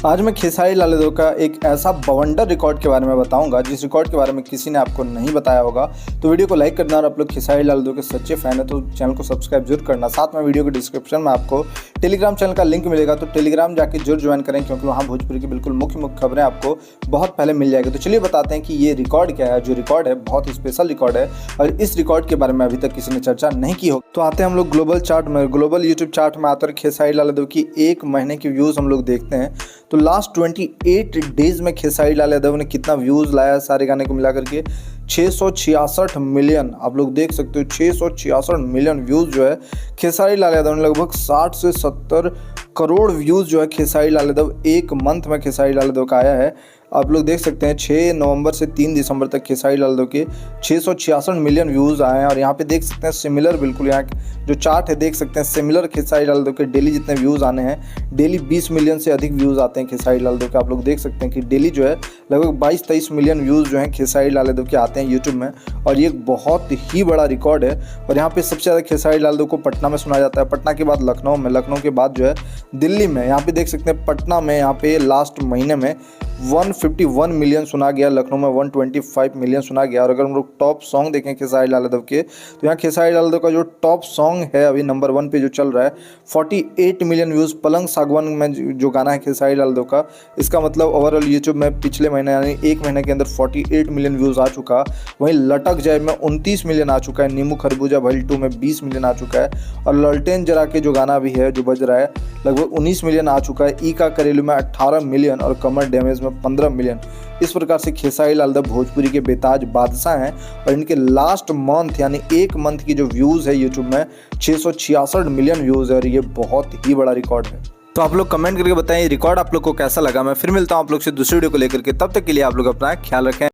आज मैं खेसारी लाल यादव का एक ऐसा बवंडर रिकॉर्ड के बारे में बताऊंगा जिस रिकॉर्ड के बारे में किसी ने आपको नहीं बताया होगा। तो वीडियो को लाइक करना और आप लोग खेसारी लाल यादव के सच्चे फैन है तो चैनल को सब्सक्राइब जरूर करना। साथ में वीडियो के डिस्क्रिप्शन में आपको टेलीग्राम चैनल का लिंक मिलेगा, तो टेलीग्राम जाके जरूर ज्वाइन करें क्योंकि वहाँ भोजपुरी की बिल्कुल मुख्य खबरें आपको बहुत पहले मिल जाएगी। तो चलिए बताते हैं कि ये रिकॉर्ड क्या है। जो रिकॉर्ड है बहुत ही स्पेशल रिकॉर्ड है और इस रिकॉर्ड के बारे में अभी तक किसी ने चर्चा नहीं की हो। तो आते हैं हम लोग ग्लोबल चार्ट में, ग्लोबल यूट्यूब चार्ट में आकर खेसारी लाल यादव की एक महीने की व्यूज़ हम लोग देखते हैं। तो लास्ट 28 डेज में खेसारी लाल यादव ने कितना व्यूज़ लाया सारे गाने को मिलाकर के 666 मिलियन। आप लोग देख सकते हो 666 मिलियन व्यूज़ जो है खेसारी लाल यादव ने, लगभग 60 से 70 करोड़ व्यूज़ जो है खेसारी लाल यादव एक मंथ में खेसारी लाल यादव का आया है। आप लोग देख सकते हैं 6 नवंबर से 3 दिसंबर तक खेसारी लाल यादव के 666 मिलियन व्यूज़ आए हैं। और यहाँ पे देख सकते हैं सिमिलर, बिल्कुल यहाँ जो चार्ट है देख सकते हैं सिमिलर खेसारी लाल यादव के डेली जितने व्यूज़ आने हैं, डेली 20 मिलियन से अधिक व्यूज़ आते हैं खेसारी लाल यादव के। आप लोग देख सकते हैं कि डेली जो है लगभग 22-23 मिलियन व्यूज़ जो हैं खेसारी लाल यादव के आते हैं यूट्यूब में, और ये बहुत ही बड़ा रिकॉर्ड है। और यहाँ पे सबसे ज़्यादा खेसारी लाल यादव को पटना में सुना जाता है, पटना के बाद लखनऊ में, लखनऊ के बाद जो है दिल्ली में। यहाँ पे देख सकते हैं पटना में यहाँ पे लास्ट महीने में 151 मिलियन सुना गया, लखनऊ में 125 मिलियन सुना गया। और अगर हम लोग टॉप सॉन्ग देखें खेसारी लाल यादव के, तो यहाँ खेसारी लाल यादव का जो टॉप सॉन्ग है अभी नंबर 1 पे जो चल रहा है 48 मिलियन व्यूज़। पलंग सागवान में जो गाना है खेसारी लाल यादव का, इसका मतलब ओवरऑल यूट्यूब में पिछले महीने यानी एक महीने के अंदर 48 मिलियन व्यूज़ आ चुका। वहीं लटक जाए में 29 मिलियन आ चुका है, नींबू खरबूजा भइल 2 में 20 मिलियन आ चुका है, और ललटेन जरा के जो गाना भी है जो बज रहा है लगभग 19 मिलियन आ चुका है। ई का करेलू में 18 मिलियन और कमर डैमेज में 15 मिलियन। इस प्रकार से खेसारी लाल यादव भोजपुरी के बेताज बादशाह हैं। और इनके लास्ट मंथ यानी एक मंथ की जो व्यूज़ है यूट्यूब में 666 मिलियन व्यूज़ है, और ये बहुत ही बड़ा रिकॉर्ड है। तो आप लोग कमेंट करके बताएं रिकॉर्ड आप लोग को कैसा लगा। मैं फिर मिलता हूं आप लोग से दूसरी वीडियो को लेकर के, तब तक के लिए आप लोग अपना ख्याल रखें।